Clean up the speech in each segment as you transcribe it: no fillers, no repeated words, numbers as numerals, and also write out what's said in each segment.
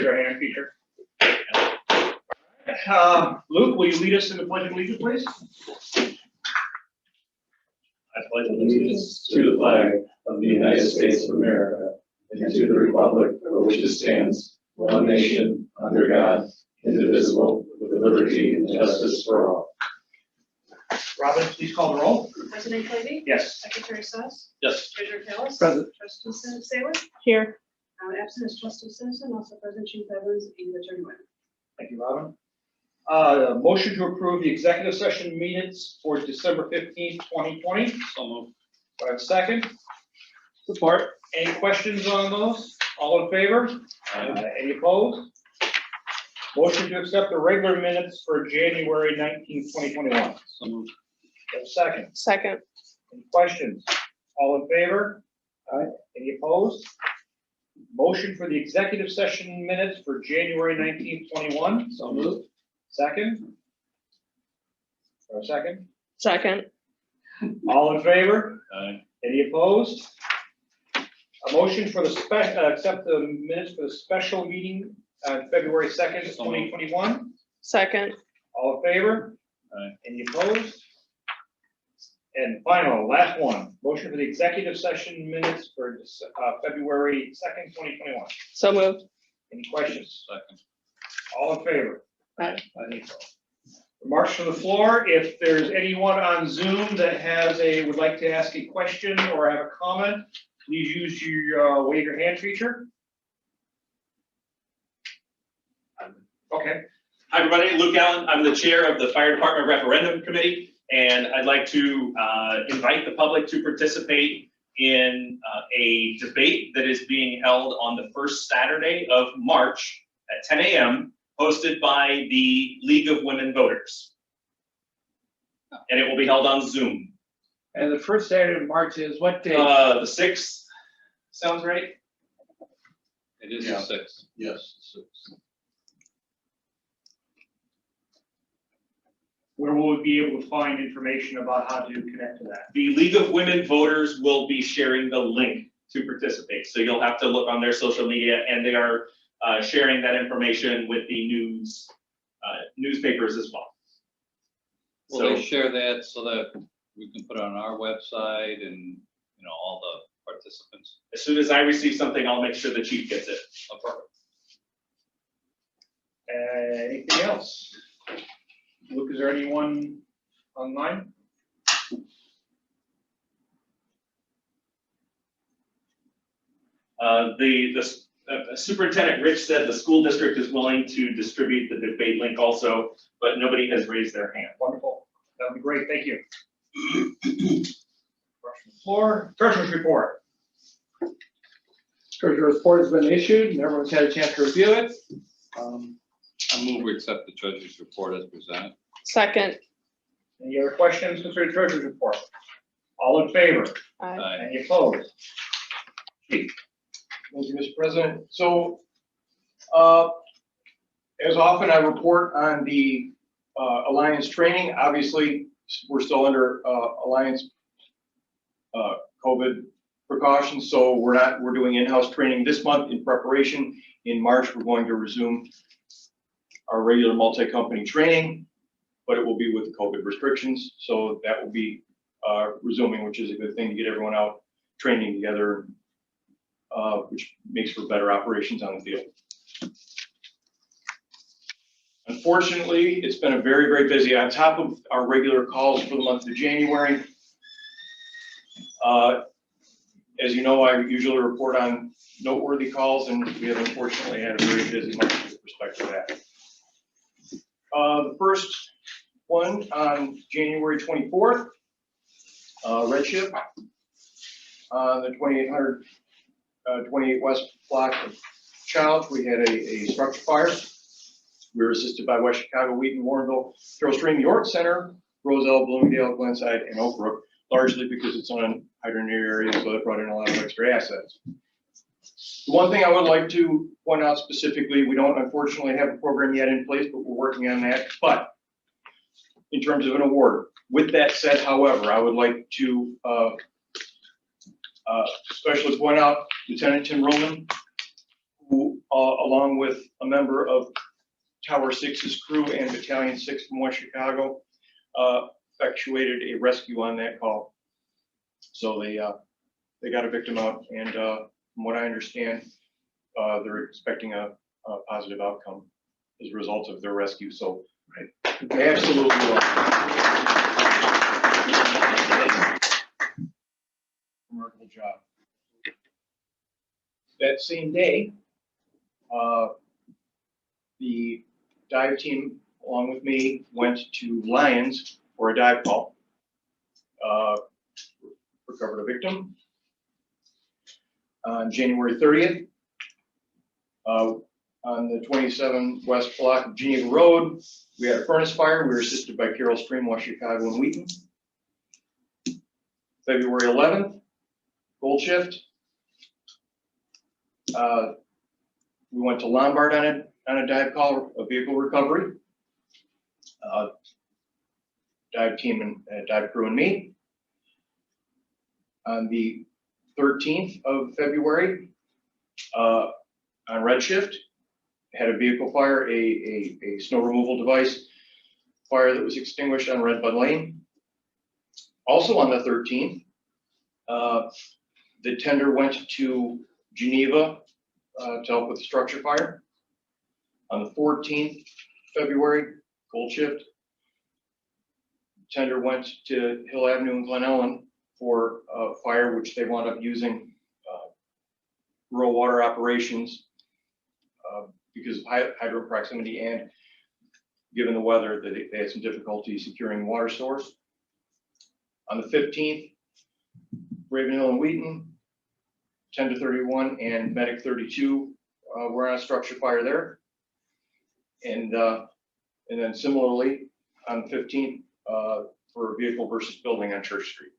your hand feature. Luke, will you lead us in the Pledge of Allegiance, please? I pledge allegiance to the flag of the United States of America and to the republic for which it stands, one nation, under God, indivisible, with liberty and justice for all. Robin, please call the roll. President Clavey? Yes. Secretary Suss? Yes. Treasurer Kellis? Present. Trustee Saylor? Here. Absent is Trustee Simpson, also President Chief Evans, and Attorney Winter. Thank you, Robin. Motion to approve the executive session minutes for December 15th, 2020. So moved. Do I have a second? Support. Any questions on those? All in favor? Any opposed? Motion to accept the regular minutes for January 19th, 2021. So moved. Do I have a second? Second. Any questions? All in favor? Any opposed? Motion for the executive session minutes for January 19th, 21. So moved. Second? Or a second? Second. All in favor? Aye. Any opposed? A motion for the accept the minutes for the special meeting on February 2nd, 2021. Second. All in favor? Aye. Any opposed? And final, last one, motion for the executive session minutes for February 2nd, 2021. So moved. Any questions? Second. All in favor? Aye. Any opposed? Remarks from the floor. If there's anyone on Zoom that would like to ask a question or have a comment, please use your wave your hand feature. Okay. Hi, everybody. Luke Allen. I'm the chair of the Fire Department Referendum Committee, and I'd like to invite the public to participate in a debate that is being held on the first Saturday of March at 10 a.m., hosted by the League of Women Voters. And it will be held on Zoom. And the first Saturday of March is what day? The 6th, sounds right? It is Yeah. the 6th. Yes, the 6th. Where will we be able to find information about how to connect to that? The League of Women Voters will be sharing the link to participate. So you'll have to look on their social media, and they are sharing that information with the newspapers as well. Will So they share that so that we can put it on our website and, all the participants? as soon as I receive something, I'll make sure the chief gets it. Oh, perfect. Anything else? Luke, is there anyone online? The superintendent Rich said the school district is willing to distribute the debate link also, but nobody has raised their hand. Wonderful. That would be great. Thank you. Floor, treasurer's report. Treasurer's report has been issued and everyone's had a chance to review it. I move we accept the treasurer's report as presented. Second. Any other questions concerning treasurer's report? All in favor? Aye. Aye. Any opposed? Thank you, Mr. President. So, as often I report on the Alliance training. Obviously, we're still under Alliance COVID precautions, so we're doing in-house training this month in preparation. In March, we're going to resume our regular multi-company training, but it will be with COVID restrictions. So that will be resuming, which is a good thing to get everyone out training together, which makes for better operations on the field. Unfortunately, it's been a very, very busy, on top of our regular calls for the month of January. As you know, I usually report on noteworthy calls, and we have unfortunately had a very busy month with respect to that. The first one on January 24th, Redshift, the 2800 28 West block of Childs, we had a structure fire. We were assisted by West Chicago, Wheaton, Warrenville, Carroll Stream, York Center, Roselle, Bloomingdale, Glenside, and Oak Brook, largely because it's on a hydro-near area, so it brought in a lot of extra assets. The one thing I would like to point out specifically, we don't unfortunately have a program yet in place, but we're working on that. But in terms of an award, with that said, however, I would like to especially point out Lieutenant Tim Roman, who who, along with a member of Tower 6's crew and Battalion 6 from West Chicago, effectuated a rescue on that call. So they got a victim out, and from what I understand, they're expecting a positive outcome as a result of their rescue. So, they absolutely will. Remarkable job. That same day, the dive team, along with me, went to Lyons for a dive call. Recovered a victim. On January 30th, on the 27 West block of Geneva Road, we had a furnace fire. We were assisted by Carroll Stream, West Chicago, and Wheaton. February 11th, gold shift. We went to Lombard on a dive call, a vehicle recovery. Dive team and dive crew and me. On the 13th of February, on red shift, had a vehicle fire, a snow removal device fire that was extinguished on Red Bud Lane. Also on the 13th, the tender went to Geneva to help with the structure fire. On the 14th February, gold shift, tender went to Hill Avenue and Glen Ellen for a fire which they wound up using rural water operations because of hydro proximity, and given the weather that they had some difficulty securing water source. On the 15th, Ravenhill and Wheaton, 10 to 31 and Medic 32 were on a structure fire there. And then similarly on the 15th for vehicle versus building on Church Street.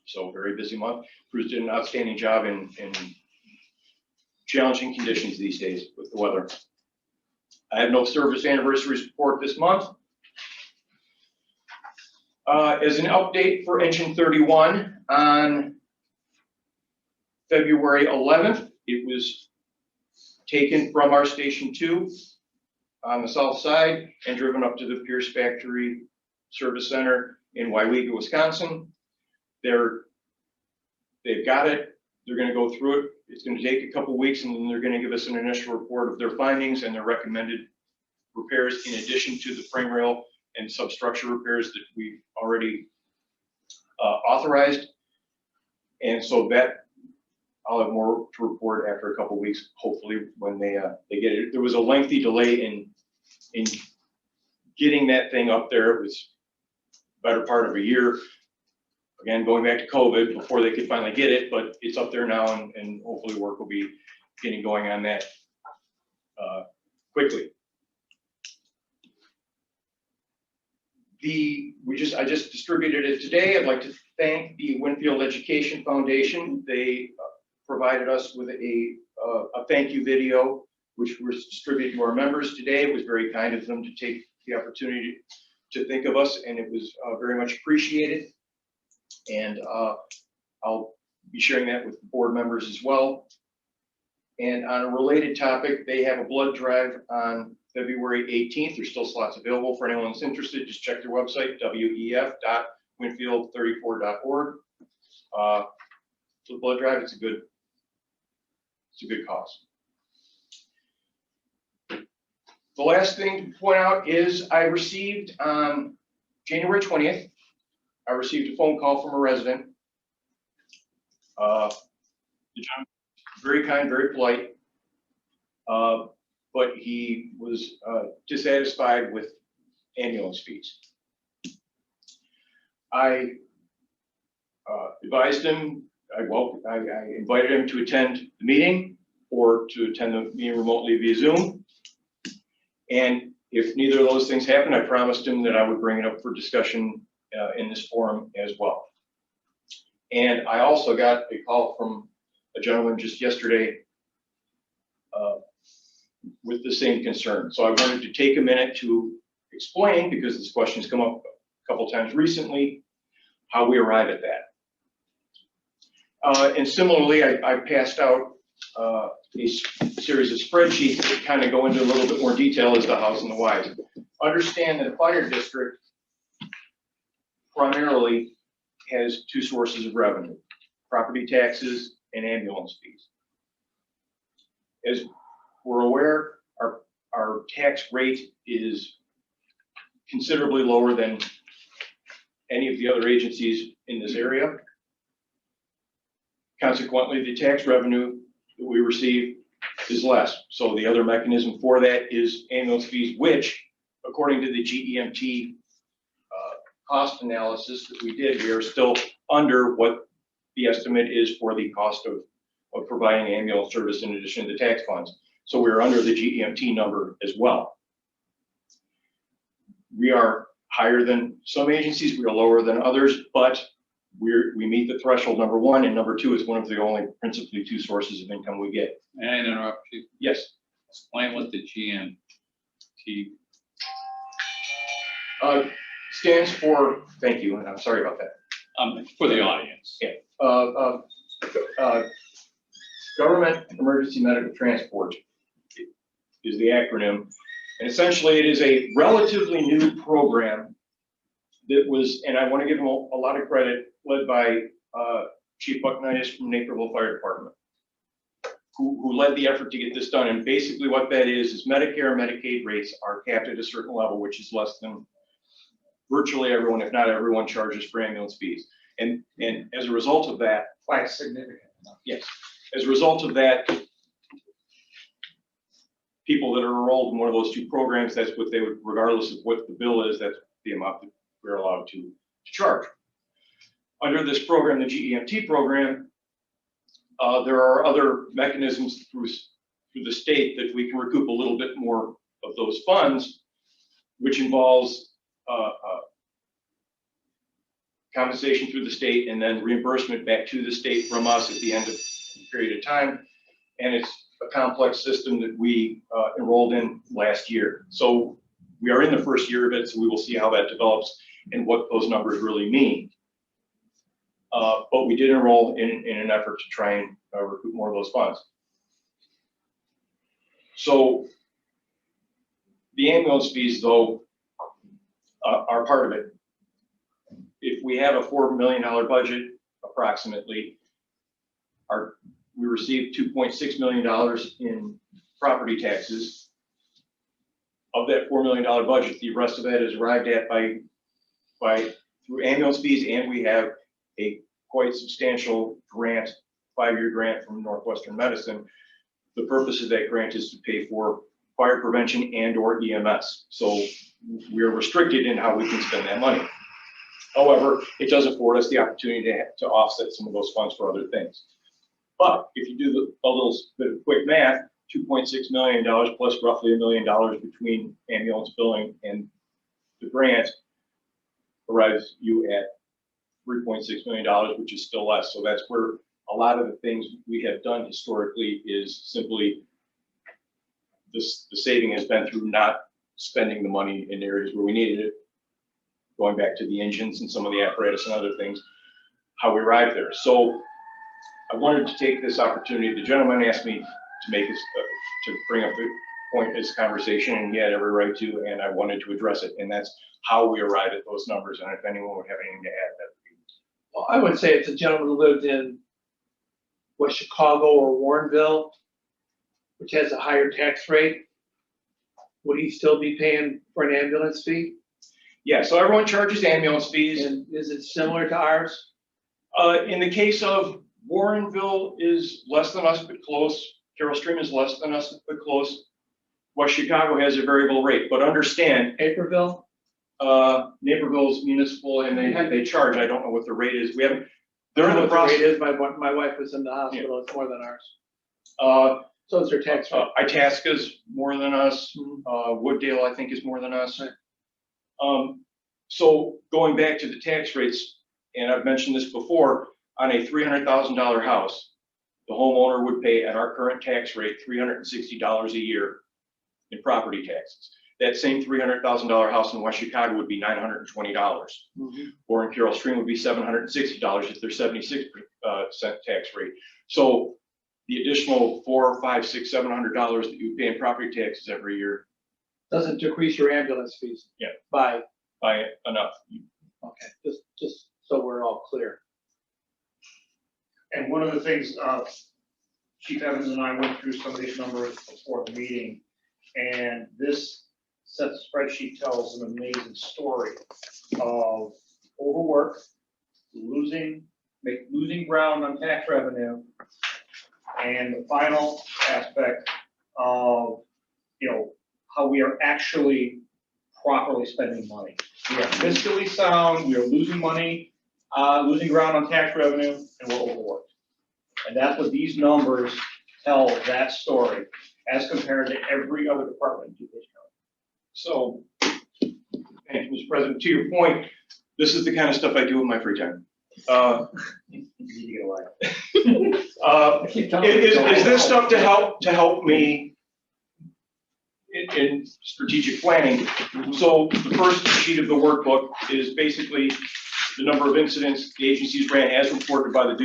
So very busy month. Crews did an outstanding job in challenging conditions these days with the weather. I have no service anniversaries report this month. As an update for Engine 31, on February 11th, it was taken from our Station 2 on the south side and driven up to the Pierce Factory Service Center in Wauwega, Wisconsin. They've got it. They're going to go through it. It's going to take a couple weeks, and then they're going to give us an initial report of their findings and their recommended repairs, in addition to the frame rail and substructure repairs that we've already authorized. And so that I'll have more to report after a couple weeks, hopefully, when they get it. There was a lengthy delay in getting that thing up there. It was the better part of a year. Again, going back to COVID before they could finally get it, but it's up there now, and hopefully work will be getting going on that quickly. I just distributed it today. I'd like to thank the Winfield Education Foundation. They provided us with a thank you video, which was distributed to our members today. It was very kind of them to take the opportunity to think of us, and it was very much appreciated. And I'll be sharing that with the board members as well. And on a related topic, they have a blood drive on February 18th. There's still slots available for anyone that's interested. Just check their website, wef.winfield34.org. So the blood drive, it's a good cause. The last thing to point out is I received on January 20th, I received a phone call from a resident. The gentleman, very kind, very polite, but he was dissatisfied with ambulance fees. I advised him, I invited him to attend the meeting or to attend the meeting remotely via Zoom. And if neither of those things happened, I promised him that I would bring it up for discussion in this forum as well. And I also got a call from a gentleman just yesterday with the same concern. So I wanted to take a minute to explain, because this question has come up a couple times recently, how we arrive at that. And similarly, I passed out series of spreadsheets that kind of go into a little bit more detail as to hows and the whys. Understand that a fire district primarily has two sources of revenue: property taxes and ambulance fees. As we're aware, our tax rate is considerably lower than any of the other agencies in this area. Consequently, the tax revenue that we receive is less. So the other mechanism for that is ambulance fees, which, according to the GEMT cost analysis that we did, we are still under what the estimate is for the cost of providing ambulance service in addition to the tax funds. So we're under the GEMT number as well. We are higher than some agencies, we are lower than others, but we meet the threshold, number one, and number two is one of the only principally two sources of income we get. May I interrupt you? Yes. Explain what the GMT. Stands for, thank you, and I'm sorry about that. For the audience. Government Emergency Medical Transport is the acronym. And essentially it is a relatively new program that was, and I want to give them a lot of credit, led by Chief Bucknitis from Naperville Fire Department, who led the effort to get this done. And basically what that is Medicare and Medicaid rates are capped at a certain level, which is less than virtually everyone, if not everyone, charges for ambulance fees. And as a result of that, Quite significant. yes, as a result of that, people that are enrolled in one of those two programs, that's what they would, regardless of what the bill is, that's the amount that we're allowed to charge. Under this program, the GEMT program, there are other mechanisms through the state that we can recoup a little bit more of those funds, which involves compensation through the state and then reimbursement back to the state from us at the end of a period of time. And it's a complex system that we enrolled in last year. So we are in the first year of it, so we will see how that develops and what those numbers really mean. But we did enroll in an effort to try and recoup more of those funds. So the ambulance fees, though, are part of it. If we have a $4 million budget, approximately, we received $2.6 million in property taxes. Of that $4 million budget, the rest of that is arrived at by through ambulance fees, and we have a quite substantial grant, 5-year grant from Northwestern Medicine. The purpose of that grant is to pay for fire prevention and/or EMS. So we are restricted in how we can spend that money. However, it does afford us the opportunity to offset some of those funds for other things. But if you do a little bit of quick math, $2.6 million plus roughly $1 million between ambulance billing and the grant arrives you at $3.6 million, which is still less. So that's where a lot of the things we have done historically is simply the saving has been through not spending the money in areas where we needed it, going back to the engines and some of the apparatus and other things, how we arrived there. So I wanted to take this opportunity. The gentleman asked me to make this, to bring up the point in this conversation, and he had every right to, and I wanted to address it. And that's how we arrived at those numbers. And if anyone would have anything to add, that would be. Well, I would say if the gentleman who lived in West Chicago or Warrenville, which has a higher tax rate, would he still be paying for an ambulance fee? Yeah, so everyone charges ambulance fees. And is it similar to ours? In the case of Warrenville is less than us, but close. Carroll Stream is less than us, but close. West Chicago has a variable rate, but understand, Naperville? Naperville's municipal and they charge. I don't know what the rate is. We haven't, they're in the Rate process. is, my wife was in the hospital, it's more than ours. So is their tax rate. Itasca's more than us. Mhm. Wooddale, I think, is more than us. Right. So going back to the tax rates, and I've mentioned this before, on a $300,000 house, the homeowner would pay at our current tax rate $360 a year in property taxes. That same $300,000 house in West Chicago would be $920, Mhm. or in Carroll Stream would be $760 at their 76% tax rate. So the additional $400, $500, $600, $700 that you pay in property taxes every year Doesn't decrease your ambulance fees. Yeah. By, by enough. okay, just so we're all clear. And one of the things, Chief Evans and I went through some of these numbers before the meeting, and this set spreadsheet tells an amazing story of overwork, losing ground on tax revenue, and the final aspect of, how we are actually properly spending money. We are fiscally sound, we are losing money, losing ground on tax revenue, and we're overworked. And that's what these numbers tell that story as compared to every other department in DuPage County. So, thank you, Mr. President. To your point, this is the kind of stuff I do in my free time. You need to get a life. Is this stuff to help me in strategic planning? So the first sheet of the workbook is basically the number of incidents the agencies ran as reported by the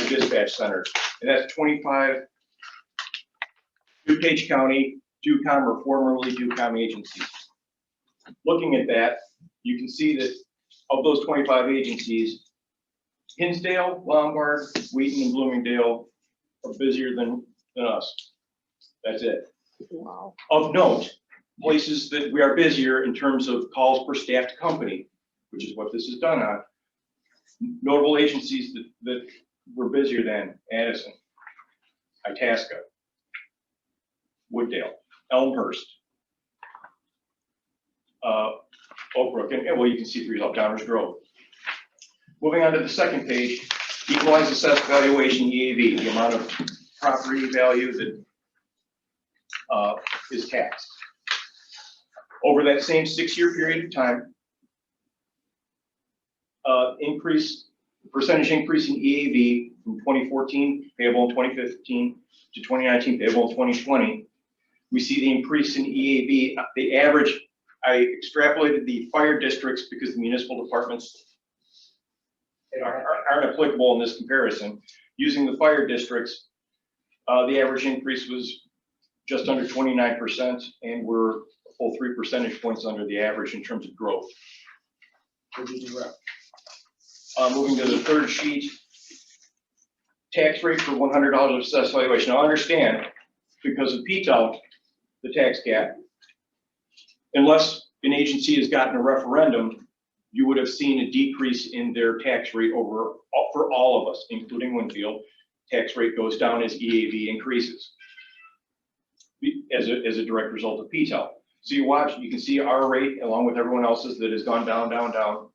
dispatch center. And that's 25 DuPage County, DuCom, or formerly DuCom agencies. Looking at that, you can see that of those 25 agencies, Hinsdale, Lombard, Wheaton, and Bloomingdale are busier than us. That's it. Wow. Of note, places that we are busier in terms of calls per staffed company, which is what this is done on. Notable agencies that were busier than Addison, Itasca, Wooddale, Elmhurst, Oak Brook, and well, you can see for yourself, Downers Grove. Moving on to the second page, equalized assessed valuation, EAV, the amount of property value that is taxed. Over that same 6-year period of time, percentage increase in EAV from 2014 payable in 2015 to 2019 payable in 2020. We see the increase in EAV, the average. I extrapolated the fire districts because the municipal departments aren't applicable in this comparison. Using the fire districts, the average increase was just under 29%, and we're a full 3 percentage points under the average in terms of growth. Moving to the third sheet, tax rate for $100 of assessed valuation. Now understand, because of PTEL, the tax cap, unless an agency has gotten a referendum, you would have seen a decrease in their tax rate for all of us, including Winfield. Tax rate goes down as EAV increases as a direct result of PTEL. So you can see our rate along with everyone else's that has gone down, down, down.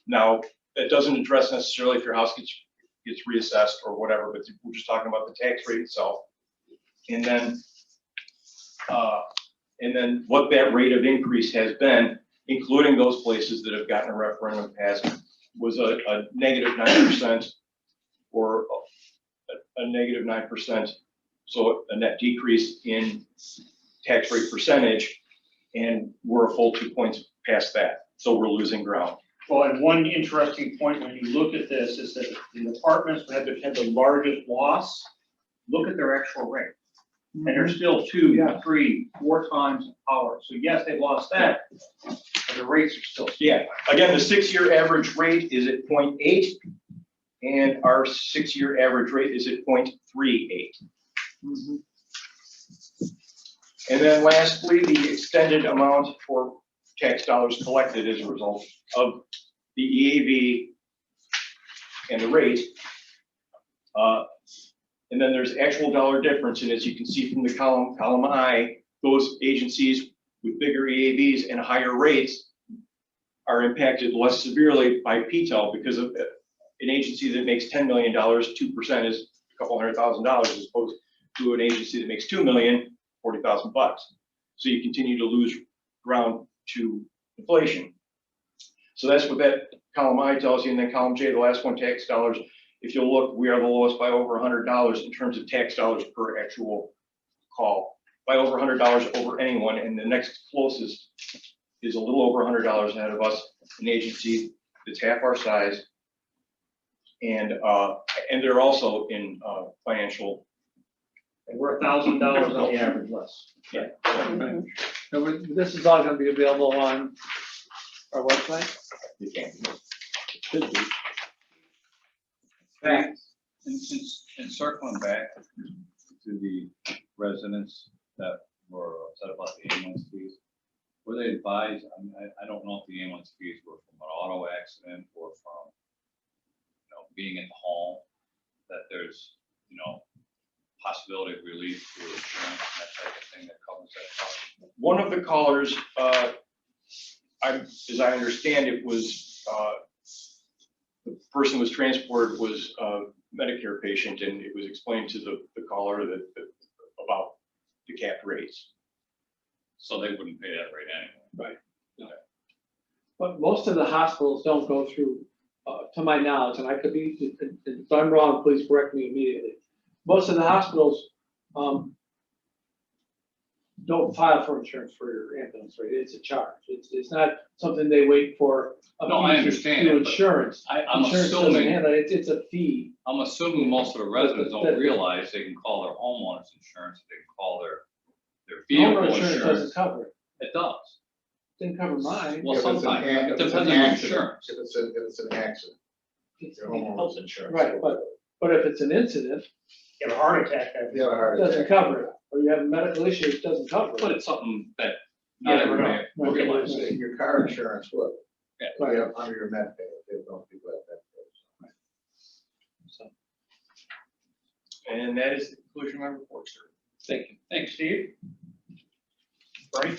Now, that doesn't address necessarily if your house gets reassessed or whatever, but we're just talking about the tax rate itself. And then what that rate of increase has been, including those places that have gotten a referendum passed, was a negative 9% or a negative 9%. So a net decrease in tax rate percentage, and we're a full 2 points past that. So we're losing ground. Well, and one interesting point when you look at this is that the departments that have had the largest loss, look at their actual rate. And they're still 2, 3, 4 times ours. So yes, they lost that, but the rates are still. Yeah, again, the 6-year average rate is at 0.8, and our 6-year average rate is at 0.38. And then lastly, the extended amount for tax dollars collected as a result of the EAV and the rate. And then there's actual dollar difference, and as you can see from the column I, those agencies with bigger EAVs and higher rates are impacted less severely by PTEL because of an agency that makes $10 million, 2% is a couple $100,000 as opposed to an agency that makes $2 million, $40,000 bucks. So you continue to lose ground to inflation. So that's what that column I tells you, and then column J, the last one, tax dollars. If you'll look, we are the lowest by over $100 in terms of tax dollars per actual call, by over $100 over anyone, and the next closest is a little over $100 ahead of us, an agency that's half our size, and they're also in financial And we're $1,000 on the average less. Mhm. And this is all gonna be available on our website? You can't. Should be. And circling back to the residents that were upset about the ambulance fees, were they advised, I mean, I don't know if the ambulance fees were from an auto accident or from, being in the home, that there's, possibility of relief through insurance, that type of thing that covers that cost? One of the callers, as I understand it, was, the person who was transported was a Medicare patient, and it was explained to the caller that about the capped rates. So they wouldn't pay that rate anyway. But most of the hospitals don't go through, to my knowledge, and I could be, if I'm wrong, please correct me immediately. Most of the hospitals, don't file for insurance for your ambulance rate. It's a charge. It's not something they wait for. No, I understand through it, but insurance. I'm Insurance doesn't assuming, handle it. It's a fee. I'm assuming most of the residents don't realize they can call their homeowners insurance, they can call their vehicle Homeowner insurance insurance. doesn't cover it. It does. Didn't cover mine. Well, If it's an sometimes, ac- it if it's an depends on your accident, insurance. If it's an accident, your homeowner's insurance. Right, but if it's an incident, You have a heart attack. If you have a heart it doesn't attack. cover it. Or you have a medical issue, it doesn't cover But it. it's something that not Yeah, everybody right. realizes. Your car insurance would. Yeah. You have under your med pay, if you don't people have med pay. And that is the conclusion of my report, sir. Thank you. Thanks, Steve. Bernie?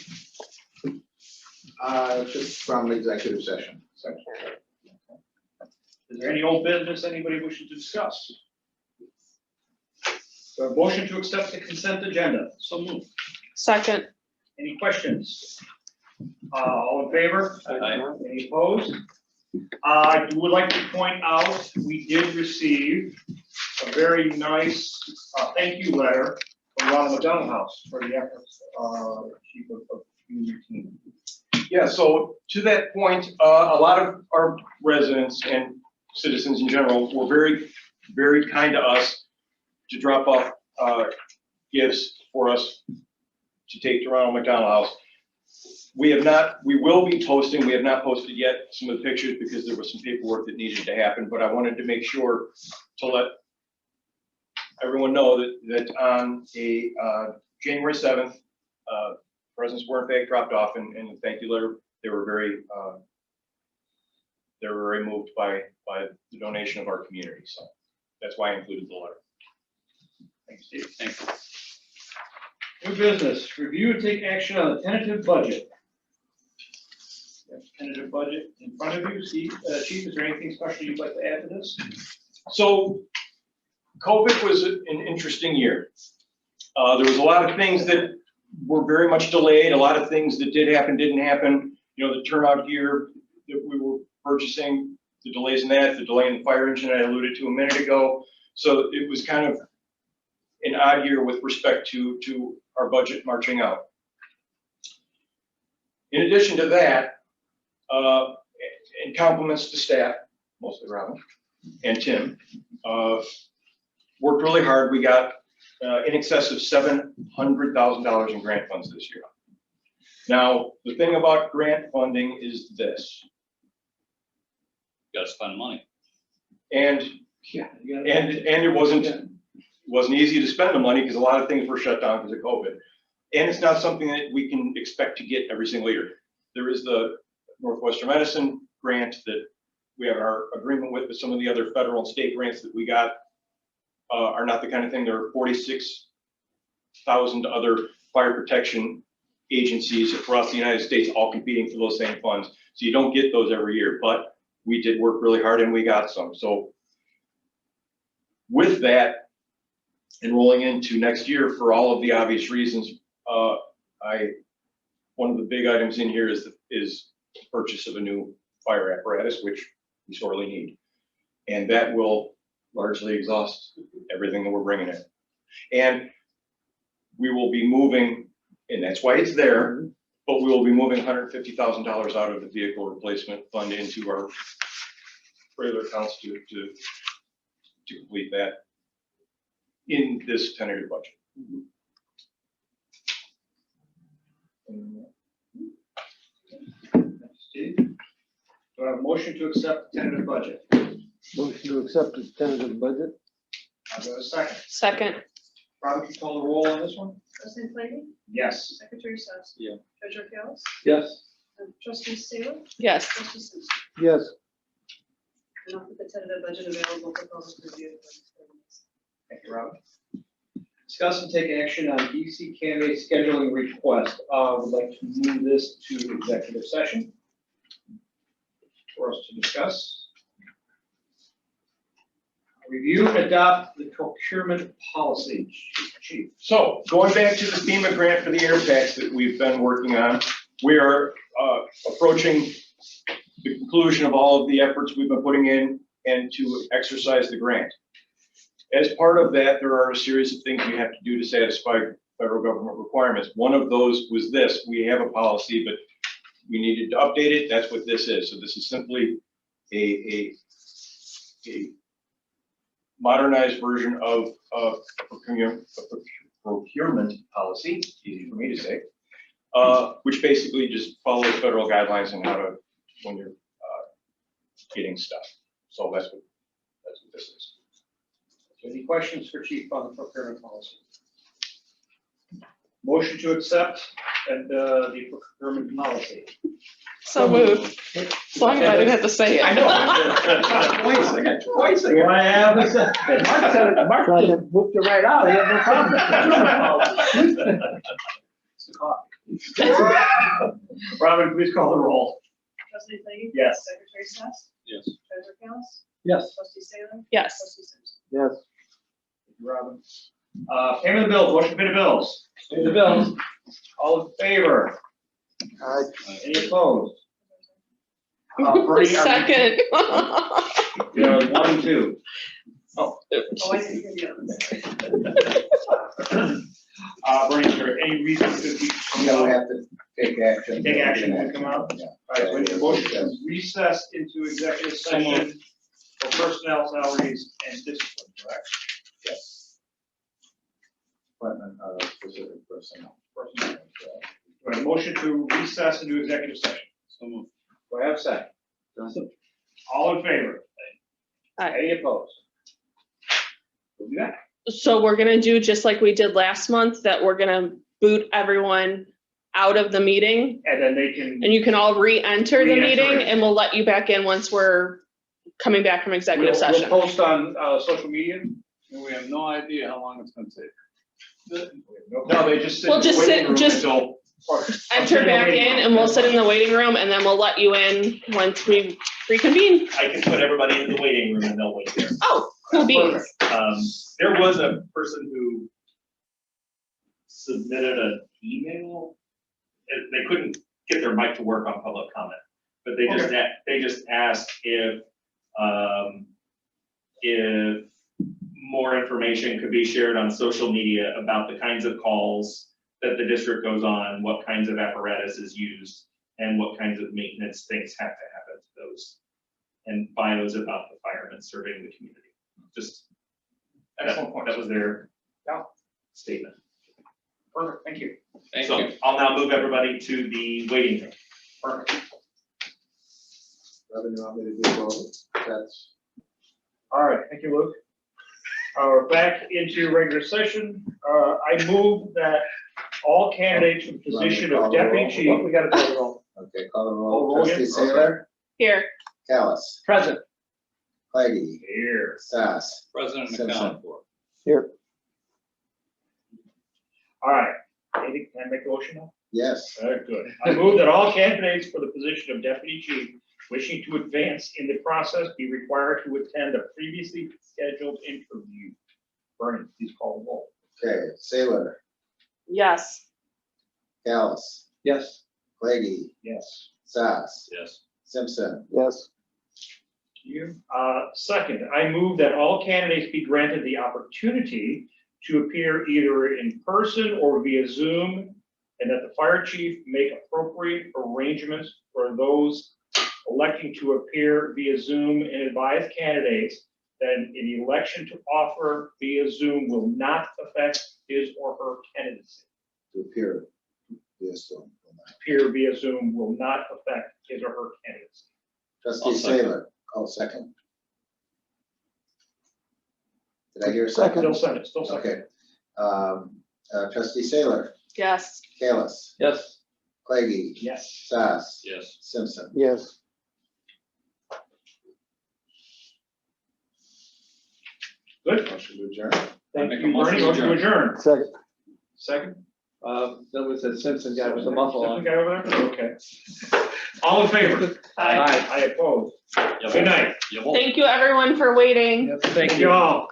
Just from executive session. Is there any old business anybody wishes to discuss? So a motion to accept the consent agenda. So moved. Second. Any questions? All in favor? Aye. Any opposed? I would like to point out, we did receive a very nice thank you letter from Ronald McDonald House for the efforts, chief of your team. Yeah, so to that point, a lot of our residents and citizens in general were very, very kind to us to drop off gifts for us to take to Ronald McDonald House. We will be posting, we have not posted yet some of the pictures because there was some paperwork that needed to happen, but I wanted to make sure to let everyone know that on a January 7th, presents were in fact dropped off, and the thank you letter, they were very moved by the donation of our community. So that's why I included the letter. Thanks, Steve. Thank you. New business, review and take action on the tentative budget. You have Tentative budget in front of you. Steve, Chief, is there anything special you'd like to add to this? So COVID was an interesting year. There was a lot of things that were very much delayed. A lot of things that did happen, didn't happen. The turnout gear that we were purchasing, the delays in that, the delay in the fire engine I alluded to a minute ago. So it was kind of an odd year with respect to our budget marching out. In addition to that, and compliments to staff, mostly Robin and Tim, worked really hard. We got in excess of $700,000 in grant funds this year. Now, the thing about grant funding is this, You gotta spend money. and Yeah. it wasn't easy to spend the money because a lot of things were shut down because of COVID. And it's not something that we can expect to get every single year. There is the Northwestern Medicine grant that we have our agreement with, but some of the other federal and state grants that we got are not the kind of thing. There are 46,000 other fire protection agencies across the United States all competing for those same funds. So you don't get those every year, but we did work really hard and we got some. So with that, and rolling into next year for all of the obvious reasons, one of the big items in here is the purchase of a new fire apparatus, which we sorely need. And that will largely exhaust everything that we're bringing in. And we will be moving, and that's why it's there, but we will be moving $150,000 out of the vehicle replacement fund into our regular accounts to complete that in this tentative budget. Steve? Do I have a motion to accept the tentative budget? Motion to accept the tentative budget? I've got a second. Second. Robin, can you call the roll on this one? President Flanagan. Yes. Secretary Stas. Yeah. Treasurer Ellis. Yes. Trustee Saylor. Yes. Trustee Simpson. Yes. And I'll put the tentative budget available for public review. Thank you, Robin. Discuss and take action on DC candidate scheduling request. Would like to move this to executive session for us to discuss. Review and adopt the procurement policy. Chief. So going back to the FEMA grant for the air packs that we've been working on, we are approaching the conclusion of all of the efforts we've been putting in and to exercise the grant. As part of that, there are a series of things we have to do to satisfy federal government requirements. One of those was this: we have a policy, but we needed to update it. That's what this is. So this is simply a modernized version of procurement policy, easy for me to say, which basically just follows federal guidelines on how to, when you're getting stuff. So that's what this is. Any questions for Chief on the procurement policy? Motion to accept and the procurement policy. So moved. As long as I didn't have to say it. I know. Twice, I got twice. Do I have a second? Mark said it, Mark just whooped it right out, he had no problem. It's the coffee. Robin, please call the roll. President Flanagan. Yes. Secretary Stas. Yes. Treasurer Ellis. Yes. Trustee Saylor. Yes. Trustee Simpson. Yes. Thank you, Robin. Payment of bills, motion to pay the bills. Pay the bills. All in favor? Any opposed? Brady, are we- Second. Yeah, 1 and 2. Oh, I didn't hear the others. Bernie, is there any reason to be? No, we have to take action. Take action to come out? Yeah. All right, so we need a motion to recess into executive session for personnel, salaries, and discipline, correct? Yes. Appointment of specific personnel. Personnel. Do I have a motion to recess into executive session? So moved. Do I have a second? All in favor? Aye. Any opposed? We'll do that. So we're gonna do just like we did last month, that we're gonna boot everyone out of the meeting, And then they can. and you can all re-enter the Re-enter meeting, it. and we'll let you back in once we're coming back from executive We'll session. post on social media. And we have no idea how long it's gonna take. No, they just sit Well, in the just waiting sit- room just- until. Enter back in, and we'll sit in the waiting room, and then we'll let you in once we reconvene. I can put everybody in the waiting room and they'll wait there. Oh, cool beans. There was a person who submitted an email. They couldn't get their mic to work on public comment, but they just asked if more information could be shared on social media about the kinds of calls that the district goes on, what kinds of apparatus is used, and what kinds of maintenance things have to happen to those, and bios about the firemen serving the community. Just Excellent point. that was their Yeah. statement. Perfect, thank you. Thank So you. I'll now move everybody to the waiting room. Perfect. Revenue, want me to do both? That's. All right, thank you, Luke. We're back into regular session. I move that all candidates for the position of deputy chief. We gotta call the roll. Okay, call the Oh, roll. roll Trustee again? Saylor, Here. Callis, Present. Clagy, Here. Sass, President Simpson. accounted for. Here. All right, can I make a motion now? yes. All right, good. I move that all candidates for the position of deputy chief wishing to advance in the process be required to attend a previously scheduled interview. Bernie, please call the roll. Okay, Saylor, Yes. Callis, Yes. Clagy, Yes. Sass, Yes. Simpson, Yes. You. Second, I move that all candidates be granted the opportunity to appear either in person or via Zoom, and that the fire chief make appropriate arrangements for those electing to appear via Zoom, and advise candidates that an election to offer via Zoom will not affect his or her candidacy. To appear, yes, so. Appear via Zoom will not affect his or her candidacy. Trustee I'll second. Saylor, second. Did I hear a second? Still second, still second. Okay. Trustee Saylor, Yes. Kalis, Yes. Clagy, Yes. Sass, Yes. Simpson. Yes. Good, Motion to adjourn. thank Make a you, motion Bernie, to motion to adjourn. Second. Second? That was the Simpson guy with the muffle Second on. guy over there? Okay. All in favor? Aye. I oppose. Good night. Thank you, everyone, for waiting. Yep, thank Thank you. you all.